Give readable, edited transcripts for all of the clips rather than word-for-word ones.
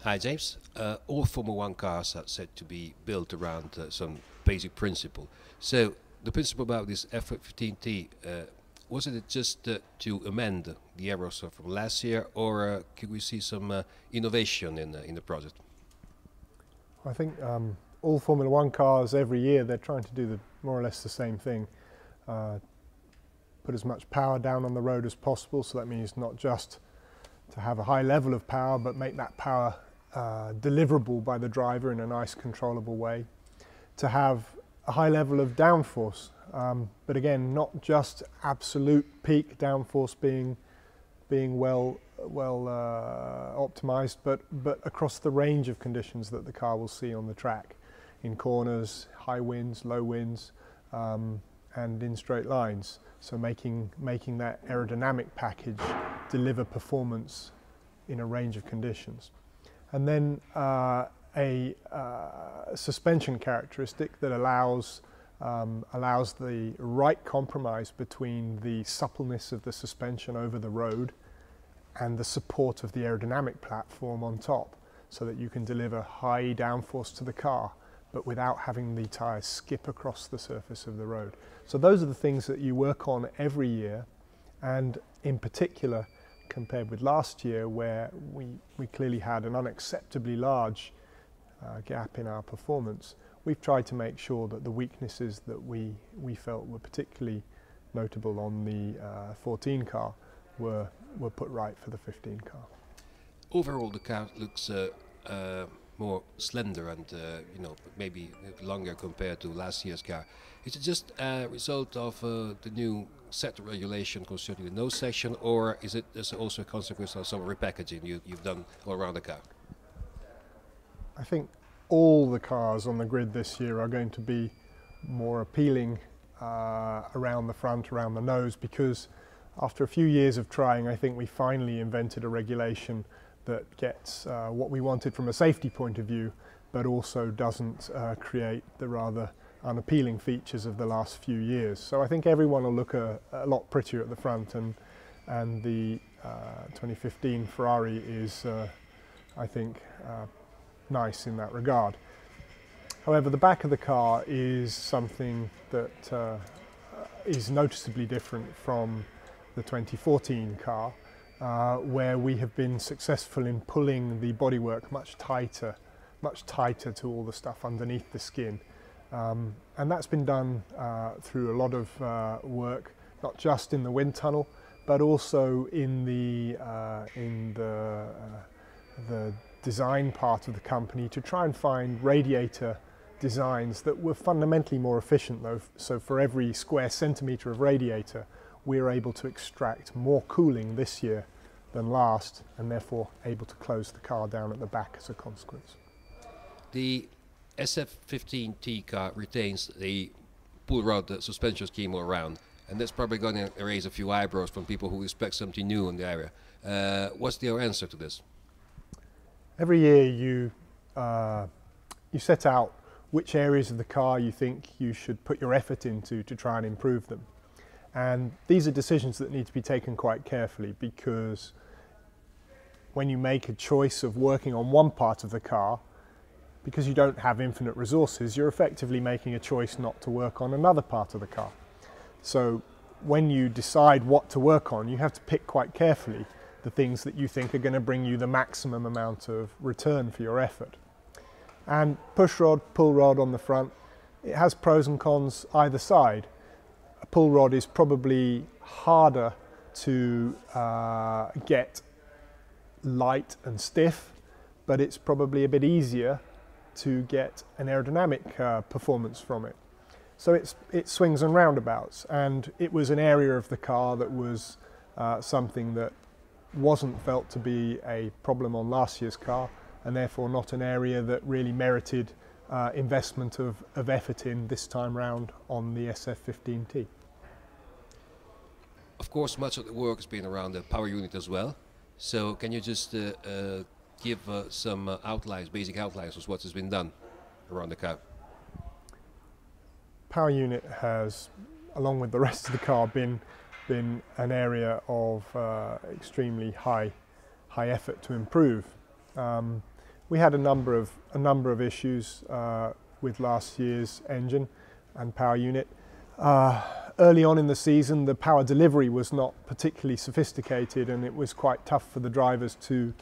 Hi James. All Formula One cars are said to be built around some basic principle. So the principle about this F15-T, was it just to amend the errors from last year, or could we see some innovation in the project? I think all Formula One cars every year they're trying to do more or less the same thing. Put as much power down on the road as possible, so that means not just to have a high level of power, but make that power deliverable by the driver in a nice controllable way. To have a high level of downforce, but again not just absolute peak downforce being well optimized, but across the range of conditions that the car will see on the track, in corners, high winds, low winds, and in straight lines. So making that aerodynamic package deliver performance in a range of conditions. And then a suspension characteristic that allows the right compromise between the suppleness of the suspension over the road and the support of the aerodynamic platform on top, so that you can deliver high downforce to the car but without having the tyres skip across the surface of the road. So those are the things that you work on every year, and in particular compared with last year, where we clearly had an unacceptably large gap in our performance. We've tried to make sure that the weaknesses that we felt were particularly notable on the 14 car were put right for the 15 car. Overall, the car looks more slender and maybe longer compared to last year's car. Is it just a result of the new set regulation concerning the nose section, or is it also a consequence of some repackaging you've done all around the car? I think all the cars on the grid this year are going to be more appealing around the front, around the nose, because after a few years of trying, I think we finally invented a regulation that gets what we wanted from a safety point of view, but also doesn't create the rather unappealing features of the last few years. So I think everyone will look a lot prettier at the front, and the 2015 Ferrari is, I think, nice in that regard. However, the back of the car is something that is noticeably different from the 2014 car, where we have been successful in pulling the bodywork much tighter to all the stuff underneath the skin. And that's been done through a lot of work, not just in the wind tunnel, but also in the design part of the company, to try and find radiator designs that were fundamentally more efficient though. So for every square centimetre of radiator, we're able to extract more cooling this year than last, and therefore able to close the car down at the back as a consequence. The SF15-T car retains the pull rod suspension scheme all around, and that's probably going to raise a few eyebrows from people who expect something new in the area. What's your answer to this? Every year you set out which areas of the car you think you should put your effort into to try and improve them. And these are decisions that need to be taken quite carefully, because when you make a choice of working on one part of the car, because you don't have infinite resources, you're effectively making a choice not to work on another part of the car. So when you decide what to work on, you have to pick quite carefully the things that you think are going to bring you the maximum amount of return for your effort. And push rod, pull rod on the front, it has pros and cons either side. A pull rod is probably harder to get light and stiff, but it's probably a bit easier to get an aerodynamic performance from it. So it swings and roundabouts, and it was an area of the car that was something that wasn't felt to be a problem on last year's car, and therefore not an area that really merited investment of effort in this time round on the SF15-T. Of course, much of the work has been around the power unit as well. So can you just give some outlines, basic outlines of what has been done around the car? Power unit has, along with the rest of the car, been an area of extremely high effort to improve. We had a number of issues with last year's engine and power unit. Early on in the season, the power delivery was not particularly sophisticated, and it was quite tough for the drivers to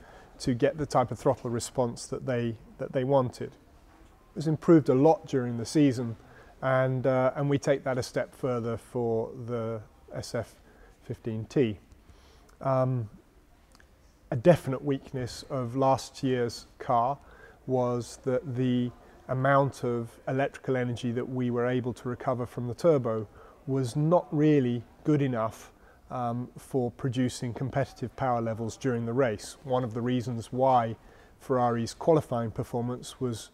get the type of throttle response that they wanted. It was improved a lot during the season, and we take that a step further for the SF15-T. A definite weakness of last year's car was that the amount of electrical energy that we were able to recover from the turbo was not really good enough for producing competitive power levels during the race. One of the reasons why Ferrari's qualifying performance was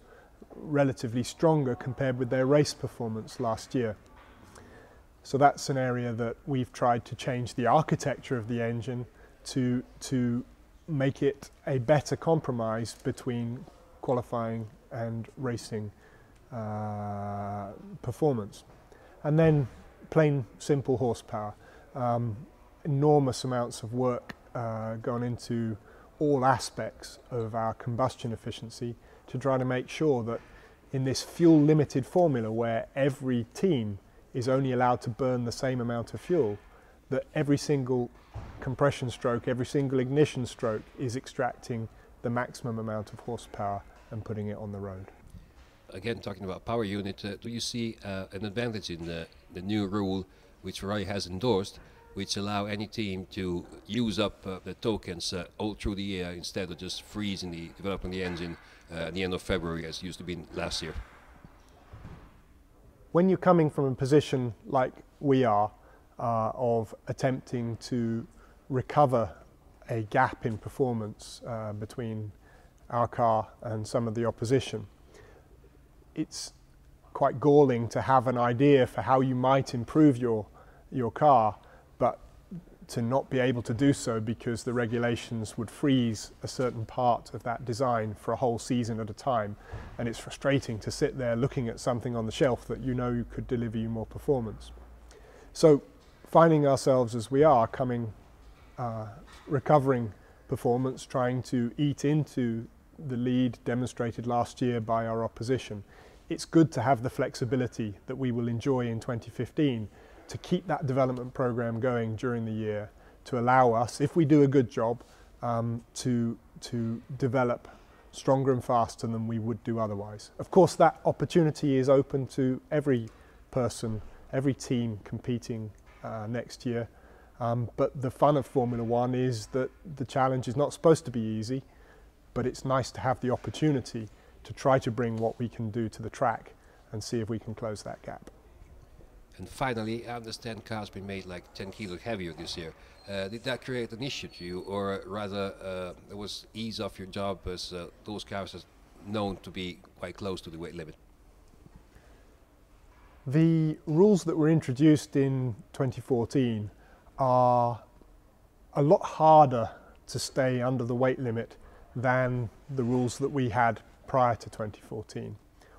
relatively stronger compared with their race performance last year. So that's an area that we've tried to change the architecture of the engine to make it a better compromise between qualifying and racing performance. And then plain simple horsepower. Enormous amounts of work gone into all aspects of our combustion efficiency to try to make sure that in this fuel limited formula where every team is only allowed to burn the same amount of fuel, that every single compression stroke, every single ignition stroke is extracting the maximum amount of horsepower and putting it on the road. Again, talking about power unit, do you see an advantage in the new rule which Ferrari has endorsed, which allow any team to use up the tokens all through the year instead of just freezing developing the engine at the end of February as used to be last year? When you're coming from a position like we are, of attempting to recover a gap in performance between our car and some of the opposition, it's quite galling to have an idea for how you might improve your car, but to not be able to do so because the regulations would freeze a certain part of that design for a whole season at a time. And it's frustrating to sit there looking at something on the shelf that you know could deliver you more performance. So finding ourselves as we are, recovering performance, trying to eat into the lead demonstrated last year by our opposition, it's good to have the flexibility that we will enjoy in 2015 to keep that development program going during the year, to allow us, if we do a good job, to develop stronger and faster than we would do otherwise. Of course, that opportunity is open to every person, every team competing next year. But the fun of Formula One is that the challenge is not supposed to be easy, but it's nice to have the opportunity to try to bring what we can do to the track and see if we can close that gap. And finally, I understand cars been made like 10 kilos heavier this year. Did that create an issue to you, or rather it was ease off your job as those cars are known to be quite close to the weight limit? The rules that were introduced in 2014 are a lot harder to stay under the weight limit than the rules that we had prior to 2014.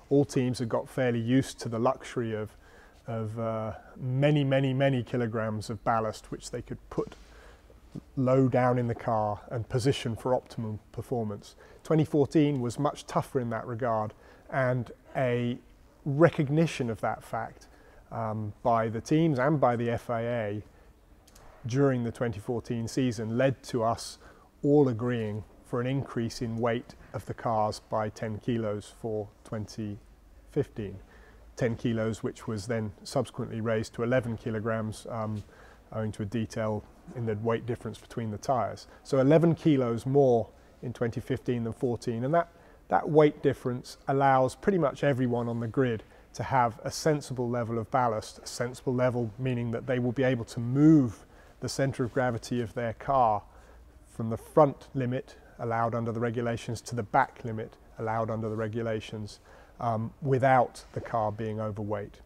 All teams have got fairly used to the luxury of many kilograms of ballast which they could put low down in the car and position for optimum performance. 2014 was much tougher in that regard, and a recognition of that fact by the teams and by the FIA during the 2014 season led to us all agreeing for an increase in weight of the cars by 10 kilos for 2015. 10 kilos, which was then subsequently raised to 11 kilograms owing to a detail in the weight difference between the tyres. So 11 kilos more in 2015 than 14, and that weight difference allows pretty much everyone on the grid to have a sensible level of ballast, a sensible level meaning that they will be able to move the centre of gravity of their car from the front limit allowed under the regulations to the back limit allowed under the regulations without the car being overweight.